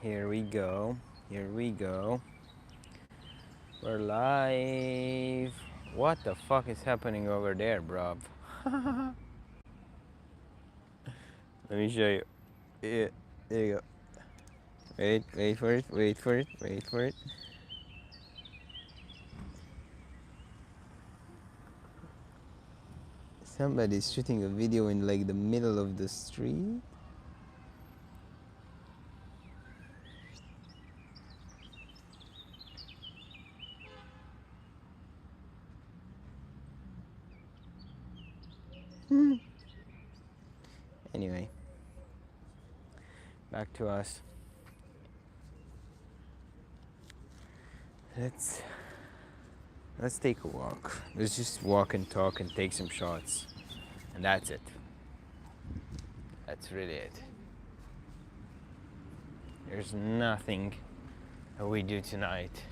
Here we go. Here we go. We're live. What the fuck is happening over there, bruv? Let me show you. Yeah, there you go. Wait for it, wait for it, wait for it. Somebody's shooting a video in like the middle of the street. Anyway, back to us. Let's take a walk. Let's just walk and talk and take some shots. And that's it. That's really it. There's nothing that we do tonight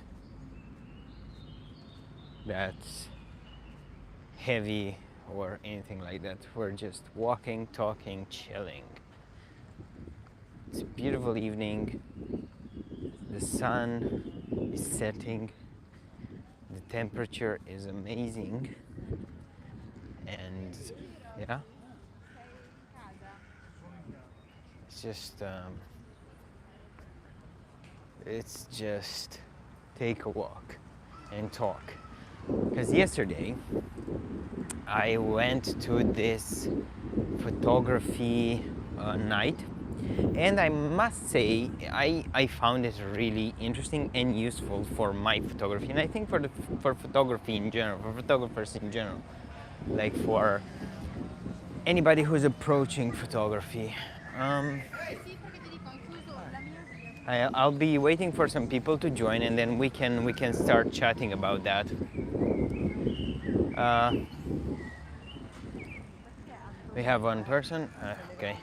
that's heavy or anything like that. We're just walking, talking, chilling. It's a beautiful evening. The sun is setting. The temperature is amazing. And yeah, it's just take a walk and talk. Because yesterday I went to this photography night, and I must say I found it really interesting and useful for my photography, and I think for photography in general, for photographers in general, like for anybody who's approaching photography. I'll be waiting for some people to join, and then we can start chatting about that. We have one person. Okay.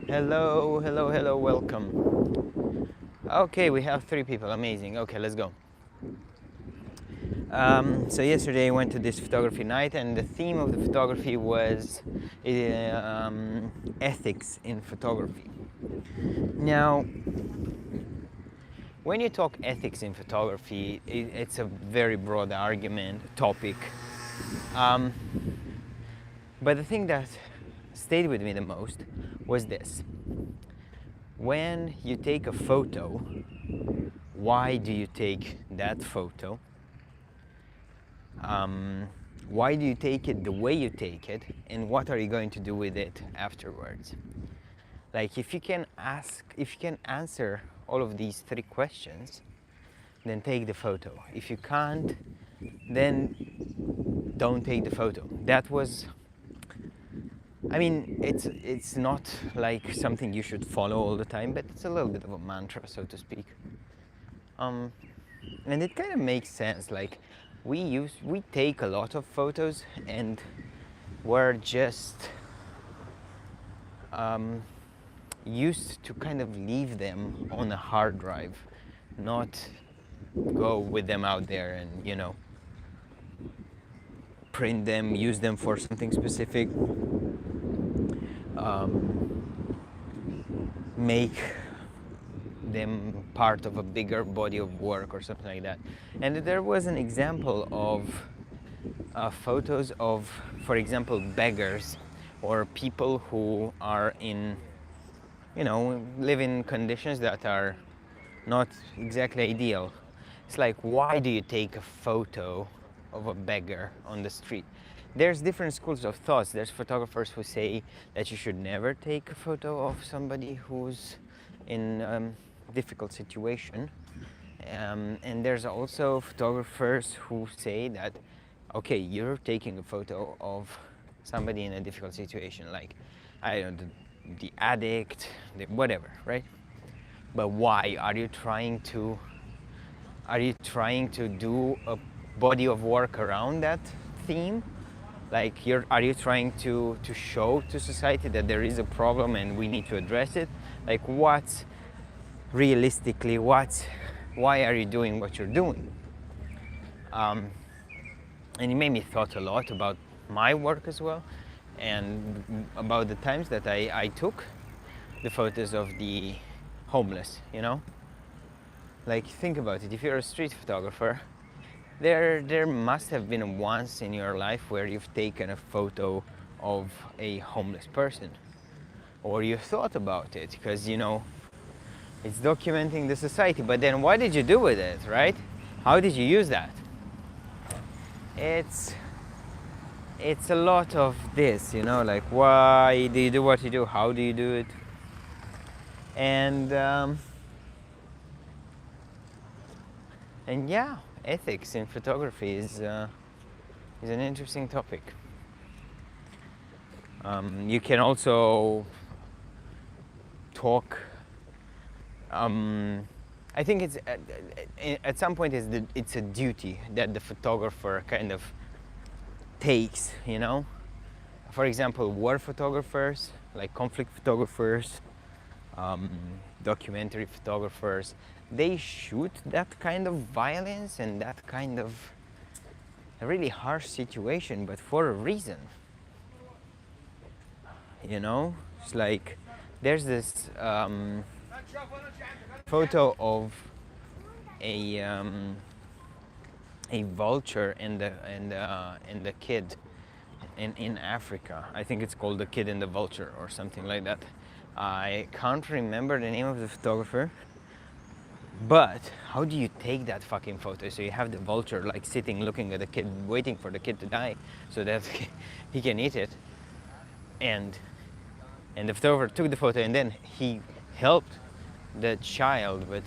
Hello, hello, hello, welcome. Okay, we have 3 people, amazing. Okay, let's go. So yesterday I went to this photography night, and the theme of the photography was ethics in photography. Now, when you talk ethics in photography, it's a very broad topic. But the thing that stayed with me the most was this. When you take a photo, why do you take that photo? Why do you take it the way you take it, and what are you going to do with it afterwards? Like, if you can answer all of these 3 questions, then take the photo. If you can't, then don't take the photo. That was, I mean, it's not like something you should follow all the time, but it's a little bit of a mantra, so to speak. And it kind of makes sense. Like, we take a lot of photos, and we're just used to kind of leave them on a hard drive, not go with them out there and, you know, print them, use them for something specific, make them part of a bigger body of work or something like that. And there was an example of photos of, for example, beggars or people who are in, you know, live in conditions that are not exactly ideal. It's like, why do you take a photo of a beggar on the street? There's different schools of thoughts. There's photographers who say that you should never take a photo of somebody who's in a difficult situation. And there's also photographers who say that, okay, you're taking a photo of somebody in a difficult situation, like, I don't know, the addict, whatever, right? But why? Are you trying to do a body of work around that theme? Like, are you trying to show to society that there is a problem and we need to address it? Like, realistically, why are you doing what you're doing? And it made me thought a lot about my work as well, and about the times that I took the photos of the homeless, you know? Like, think about it, if you're a street photographer, there must have been once in your life where you've taken a photo of a homeless person, or you thought about it, because, you know, it's documenting the society. But then what did you do with it, right? How did you use that? It's a lot of this, you know, like, why do you do what you do? How do you do it? And yeah, ethics in photography is an interesting topic. You can also talk. I think it's at some point it's a duty that the photographer kind of takes, you know. For example, war photographers, like conflict photographers, documentary photographers, they shoot that kind of violence and that kind of a really harsh situation, but for a reason. You know, it's like there's this photo of a vulture and the kid in Africa. I think it's called The Kid and the Vulture or something like that. I can't remember the name of the photographer, but how do you take that fucking photo? So you have the vulture like sitting looking at the kid, waiting for the kid to die so that he can eat it, and the photographer took the photo, and then he helped the child. But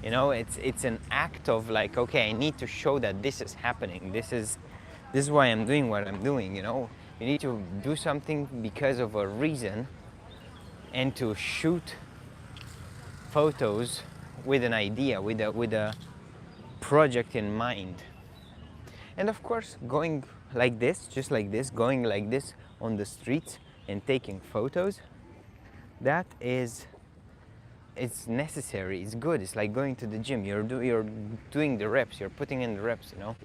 you know, it's an act of like, okay, I need to show that this is happening. This is why I'm doing what I'm doing. You know, you need to do something because of a reason, and to shoot photos with an idea, with a project in mind. And of course, going like this, just like this, going like this on the streets and taking photos, that is, it's necessary, it's good. It's like going to the gym. You're doing the reps, you're putting in the reps, you know,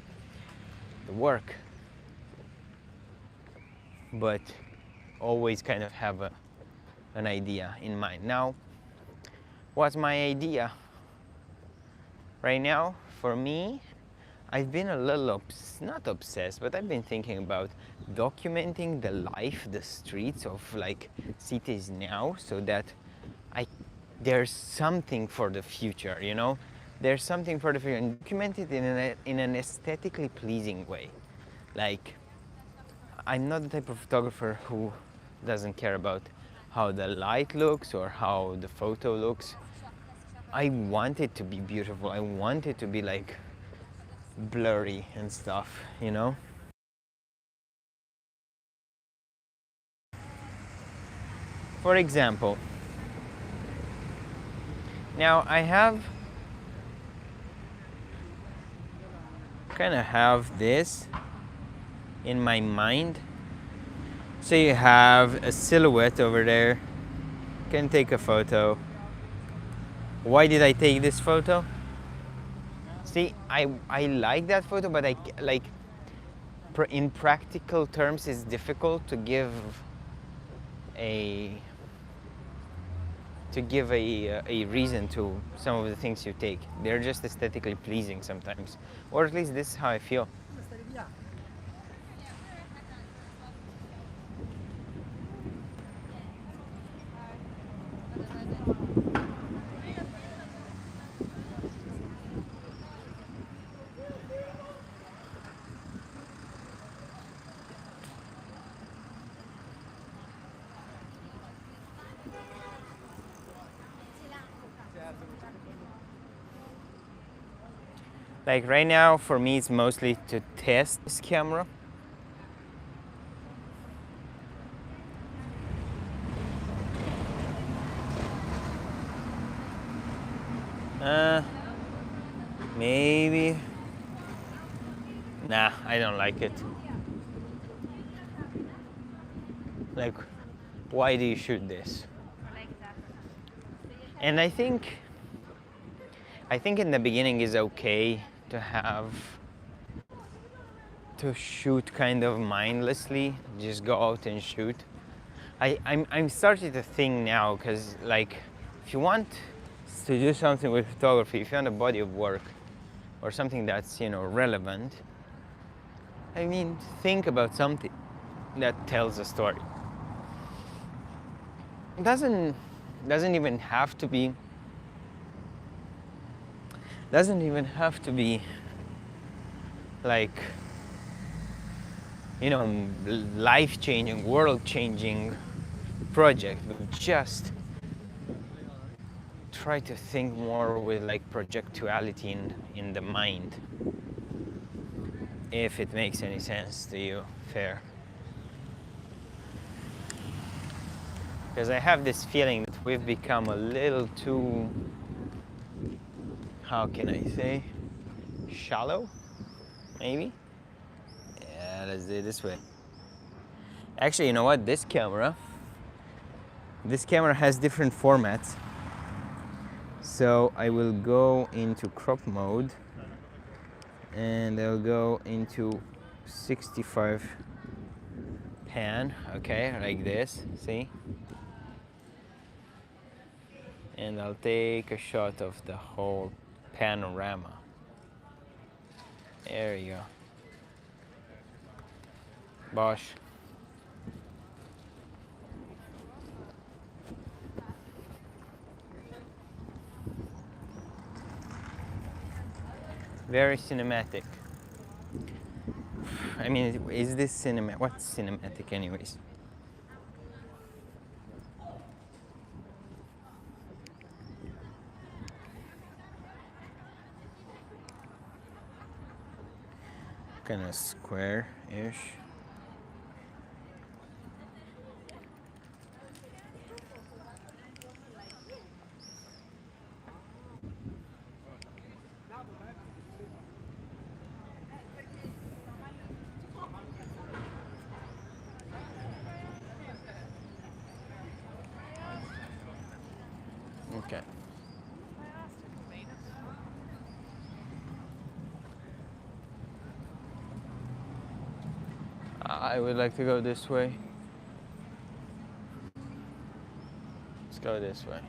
the work. But always kind of have an idea in mind. Now, what's my idea? Right now, for me, I've been a little not obsessed, but I've been thinking about documenting the life, the streets of like cities now, so that there's something for the future, you know? There's something for the future, and document it in an aesthetically pleasing way. Like, I'm not the type of photographer who doesn't care about how the light looks or how the photo looks. I want it to be beautiful. I want it to be like blurry and stuff, you know? For example, now I kind of have this in my mind. So you have a silhouette over there. Can take a photo. Why did I take this photo? See, I like that photo, but I like in practical terms it's difficult to give a reason to some of the things you take. They're just aesthetically pleasing sometimes, or at least this is how I feel. Like right now, for me, it's mostly to test this camera. Maybe. Nah, I don't like it. Like, why do you shoot this? And I think I think in the beginning is okay to shoot kind of mindlessly, just go out and shoot. I'm starting to think now, because like if you want to do something with photography, if you want a body of work or something that's, you know, relevant, I mean, think about something that tells a story. It doesn't even have to be like, you know, life-changing, world-changing project, but just try to think more with like projectuality in the mind, if it makes any sense to you. Fair. Because I have this feeling that we've become a little too, how can I say, shallow, maybe? Yeah, let's do it this way. Actually, you know what? This camera has different formats. So I will go into crop mode, and I'll go into 65 pan, okay, like this, see? And I'll take a shot of the whole panorama. There you go. Bosh. Very cinematic. I mean, is this cinematic? What's cinematic anyways? Kind of square-ish. Okay. I would like to go this way. Let's go this way.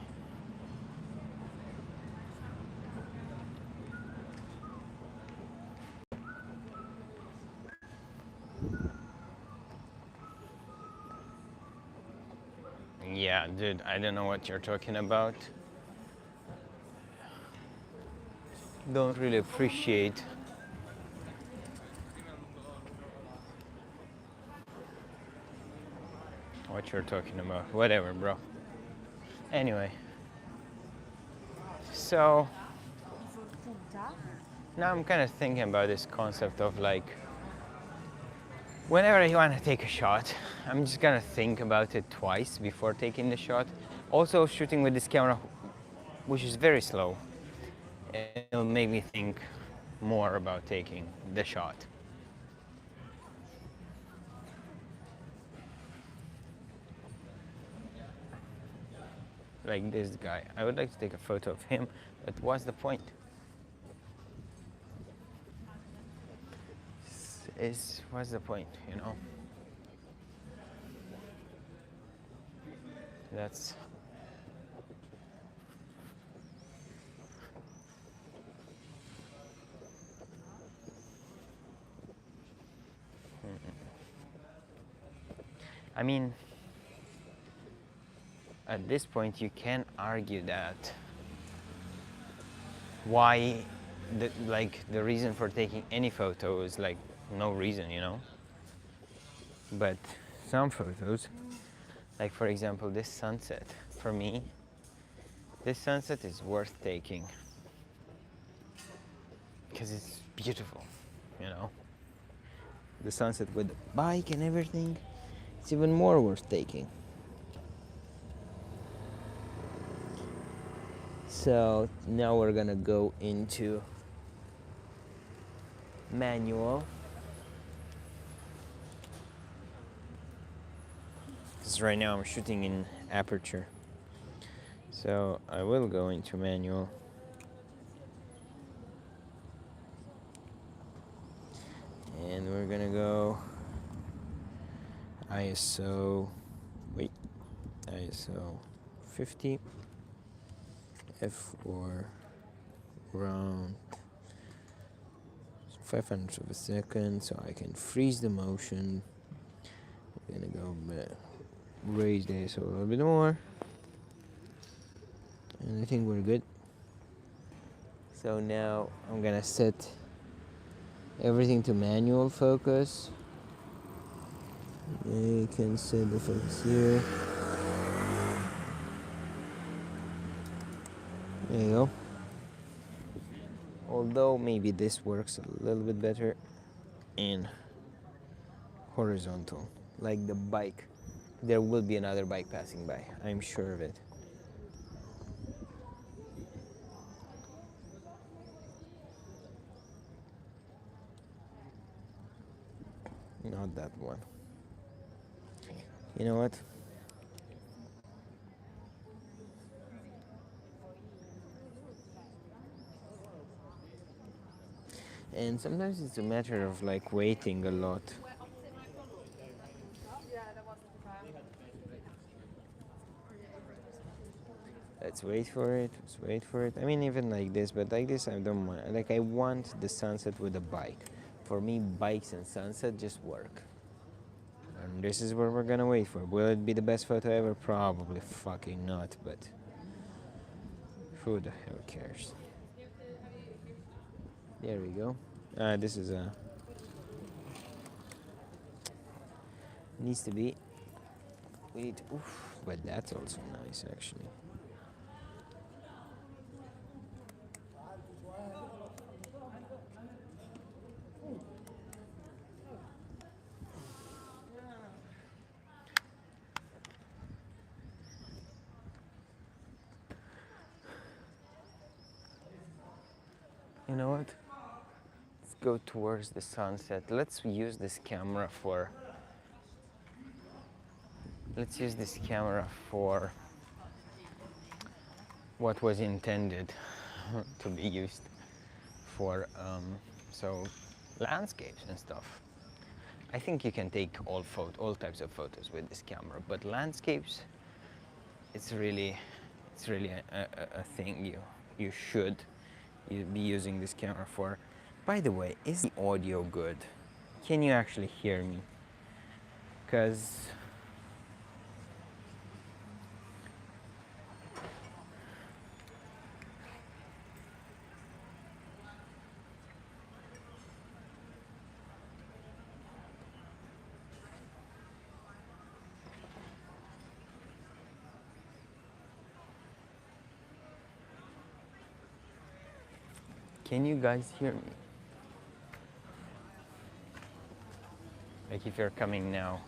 Yeah, dude, I don't know what you're talking about. Don't really appreciate what you're talking about. Whatever, bro. Anyway, so now I'm kind of thinking about this concept of like, whenever you want to take a shot, I'm just gonna think about it twice before taking the shot. Also, shooting with this camera, which is very slow, it'll make me think more about taking the shot. Like this guy, I would like to take a photo of him, but what's the point? What's the point, you know? That's I mean, at this point you can argue that why the reason for taking any photo is like no reason, you know? But some photos, like for example this sunset, for me, this sunset is worth taking because it's beautiful, you know? The sunset with the bike and everything, it's even more worth taking. So now we're gonna go into manual. Because right now I'm shooting in aperture. So I will go into manual. And we're gonna go ISO 50 f4 around 500ths of a second, so I can freeze the motion. I'm gonna go raise the ISO a little bit more, and I think we're good. So now I'm gonna set everything to manual focus. You can set the focus here. There you go. Although maybe this works a little bit better in horizontal, like the bike. There will be another bike passing by, I'm sure of it. Not that one. You know what? And sometimes it's a matter of like waiting a lot. Let's wait for it, let's wait for it. I mean, even like this, but like this I don't mind. Like, I want the sunset with a bike. For me, bikes and sunset just work. And this is what we're gonna wait for. Will it be the best photo ever? Probably fucking not, but who the hell cares? There we go. This is a... needs to be... we need to... oof, but that's also nice, actually. You know what? Let's go towards the sunset. Let's use this camera for... let's use this camera for what was intended to be used for, so landscapes and stuff. I think you can take all types of photos with this camera, but landscapes, it's really a thing you should be using this camera for. By the way, is the audio good? Can you actually hear me? Because can you guys hear me? Like, if you're coming now.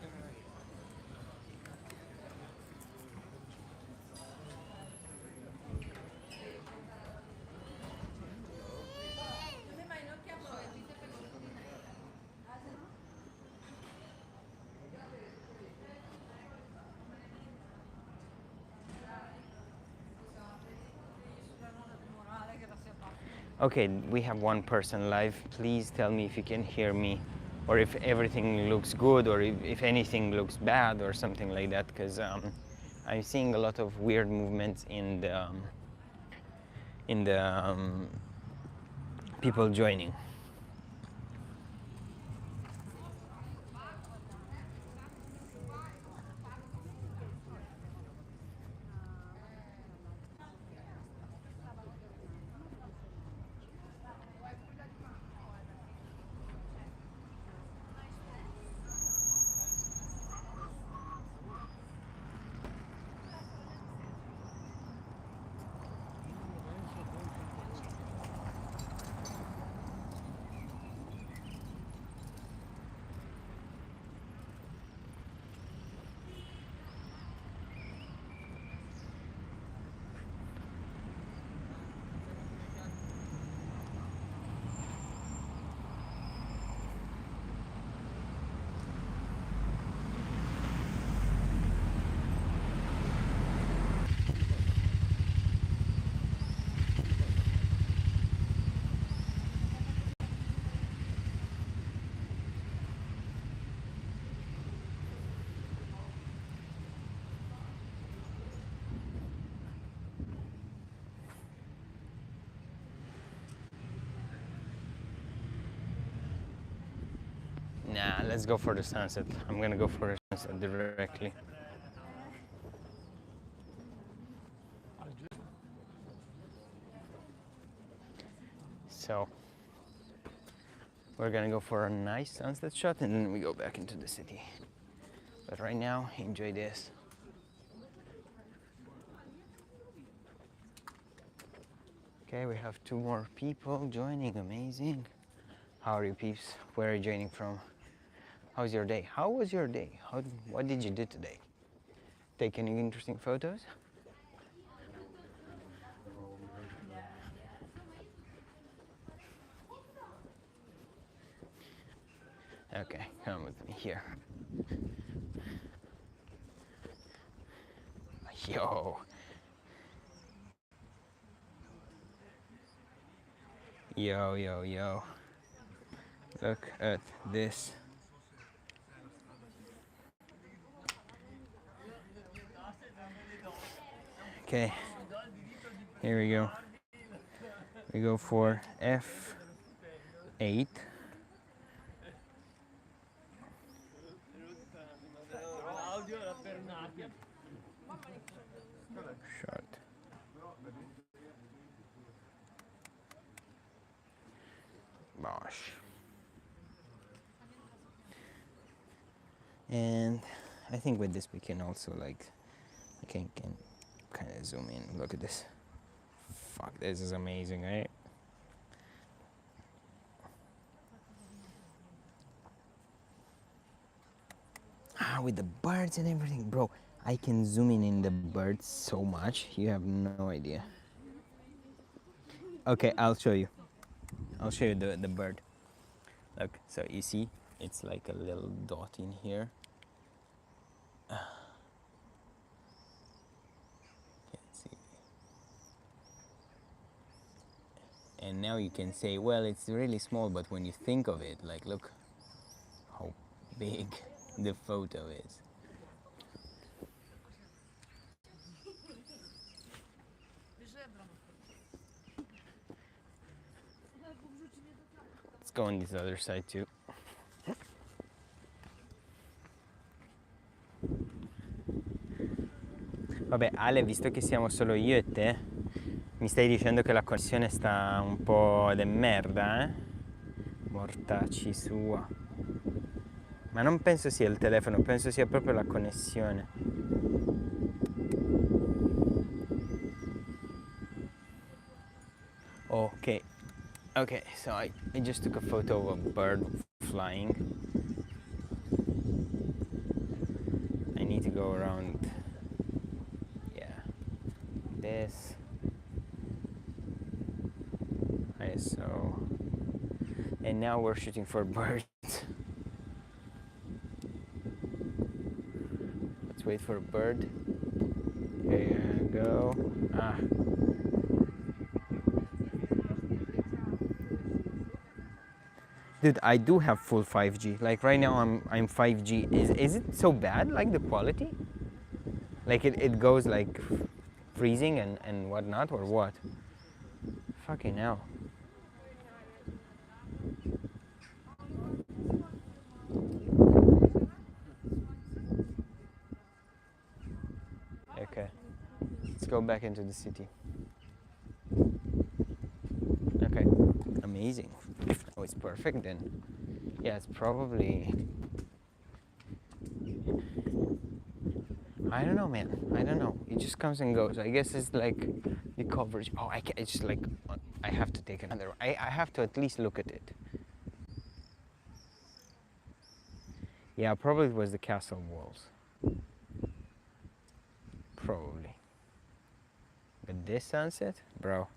Okay, we have one person live. Please tell me if you can hear me, or if everything looks good, or if anything looks bad, or something like that, because I'm seeing a lot of weird movements in the people joining. Nah, let's go for the sunset. I'm gonna go for the sunset directly. So we're gonna go for a nice sunset shot and then we go back into the city. But right now, enjoy this. Okay, we have 2 more people joining, amazing. How are you peeps? Where are you joining from? How's your day? How was your day? What did you do today? Take any interesting photos? Okay, come with me here. Yo. Yo, yo, yo. Look at this. Okay, here we go. We go for F8. Shot. Bosh. And I think with this we can also like, I can kind of zoom in. Look at this. Fuck, this is amazing, right? Ah, with the birds and everything, bro. I can zoom in the birds so much, you have no idea. Okay, I'll show you. I'll show you the bird. Look, so you see, it's like a little dot in here. Can't see. And now you can say, well, it's really small, but when you think of it, like, look how big the photo is. Let's go on this other side too. Vabbè, Ale, visto che siamo solo io e te, mi stai dicendo che la connessione sta un po' de merda, eh? Mortacci sua. Ma non penso sia il telefono, penso sia proprio la connessione. Okay. Okay, so I just took a photo of a bird flying. I need to go around, yeah, this. ISO. And now we're shooting for birds. Let's wait for a bird. Here you go. Ah. Dude, I do have full 5G. Like right now I'm 5G. Is it so bad, like the quality? Like it goes like freezing and whatnot, or what? Fucking hell. Okay. Let's go back into the city. Okay. Amazing. Oh, it's perfect then. Yeah, it's probably... I don't know, man. I don't know. It just comes and goes. I guess it's like the coverage. Oh, it's just like, I have to take another. I have to at least look at it. Yeah, probably it was the castle walls. Probably. But this sunset, bro,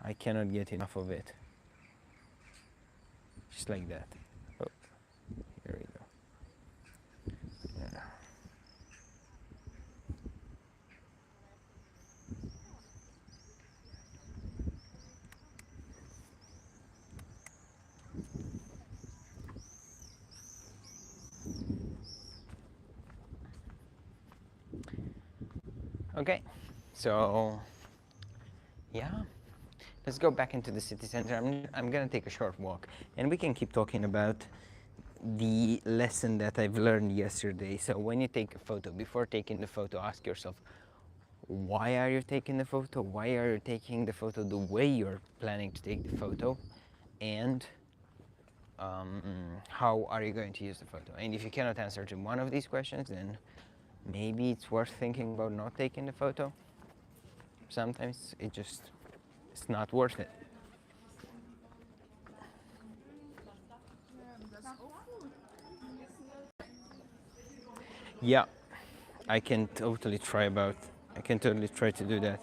I cannot get enough of it. Just like that. Oh, here we go. Yeah. Okay, so yeah, let's go back into the city center. I'm gonna take a short walk, and we can keep talking about the lesson that I've learned yesterday. So when you take a photo, before taking the photo, ask yourself, why are you taking the photo? Why are you taking the photo the way you're planning to take the photo? And how are you going to use the photo? And if you cannot answer to one of these questions, then maybe it's worth thinking about not taking the photo. Sometimes it's not worth it. Yeah, I can totally try to do that.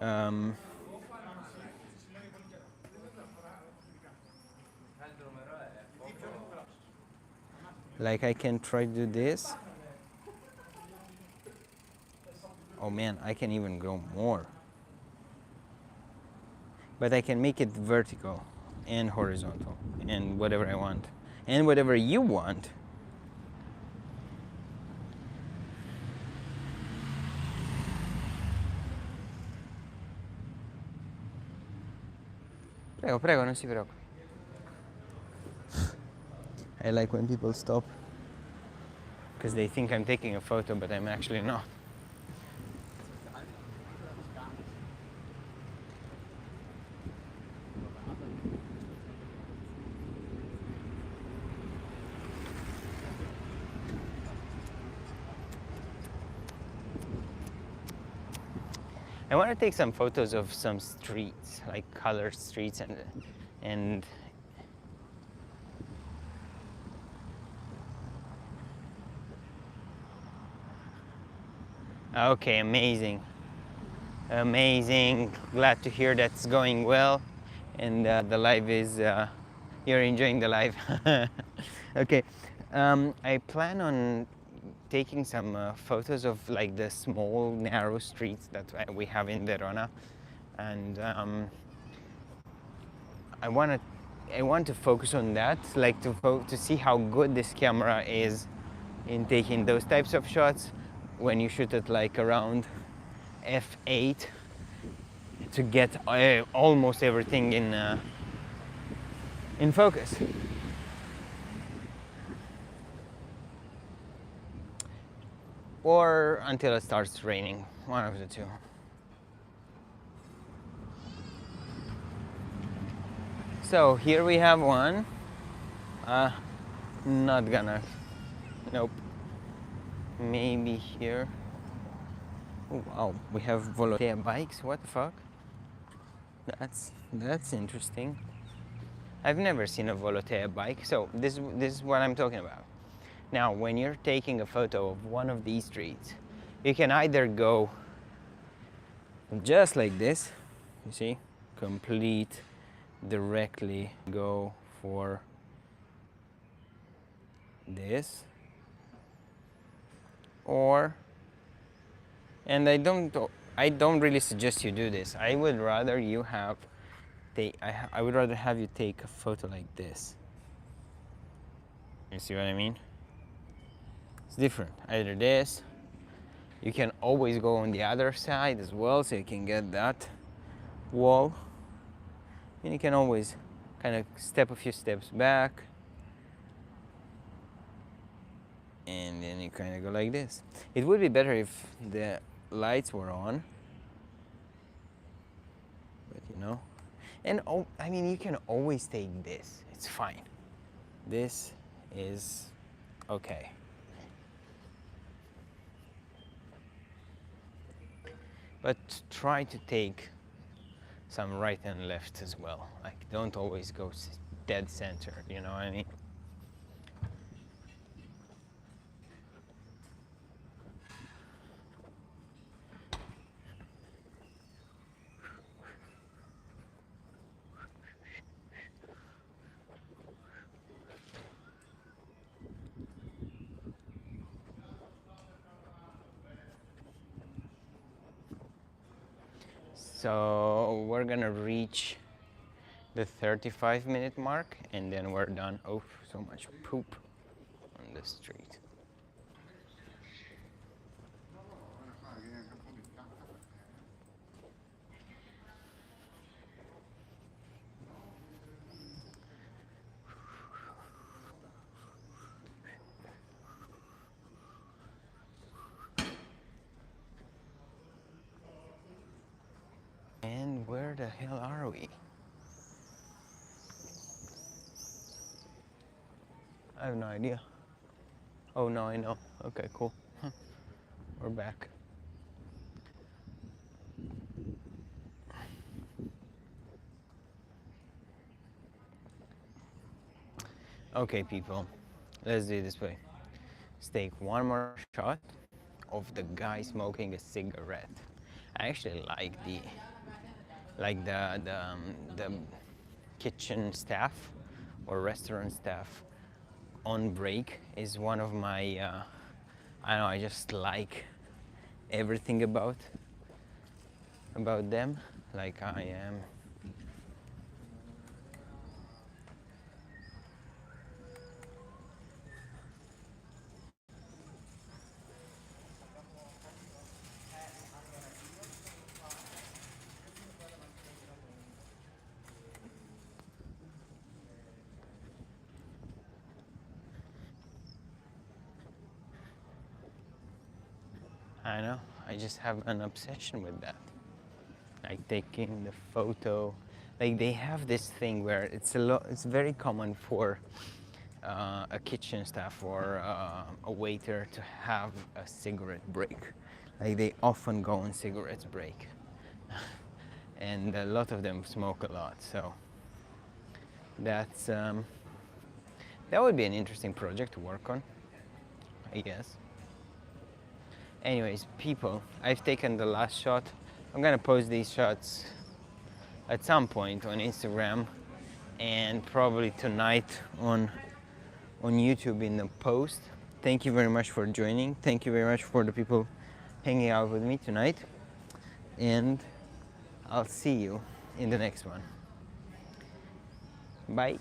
Um, like I can try to do this. Oh man, I can even go more. But I can make it vertical and horizontal and whatever I want. And whatever you want. Prego, prego, non si preoccupi. I like when people stop because they think I'm taking a photo, but I'm actually not. I want to take some photos of some streets, like colored streets, and okay, amazing, amazing. Glad to hear that's going well, and the live is you're enjoying the live. Okay, I plan on taking some photos of like the small narrow streets that we have in Verona, and I want to focus on that, like to see how good this camera is in taking those types of shots when you shoot it like around f8 to get almost everything in focus. Or until it starts raining, one of the two. So here we have one. Not gonna. Nope. Maybe here. Oh, wow, we have Volotea bikes. What the fuck? That's interesting. I've never seen a Volotea bike. So this is what I'm talking about. Now, when you're taking a photo of one of these streets, you can either go just like this, you see, complete, directly go for this, or, and I don't really suggest you do this. I would rather you have I would rather have you take a photo like this. You see what I mean? It's different. Either this, you can always go on the other side as well, so you can get that wall. And you can always kind of step a few steps back, and then you kind of go like this. It would be better if the lights were on, but you know. And I mean, you can always take this. It's fine. This is okay. But try to take some right and left as well. Like, don't always go dead center, you know what I mean? So we're gonna reach the 35-minute mark and then we're done. Oh, so much poop on the street. the hell are we? I have no idea. Oh, no, I know. Okay, cool. We're back. Okay, people, let's do it this way. Let's take one more shot of the guy smoking a cigarette. I actually like the kitchen staff or restaurant staff on break is one of my I don't know, I just like everything about them. Like I am I know, I just have an obsession with that. Like taking the photo. Like they have this thing where it's very common for a kitchen staff or a waiter to have a cigarette break. Like they often go on cigarettes break. And a lot of them smoke a lot, so that's that would be an interesting project to work on, I guess. Anyways, people, I've taken the last shot. I'm gonna post these shots at some point on Instagram and probably tonight on YouTube in the post. Thank you very much for joining. Thank you very much for the people hanging out with me tonight. And I'll see you in the next one. Bye.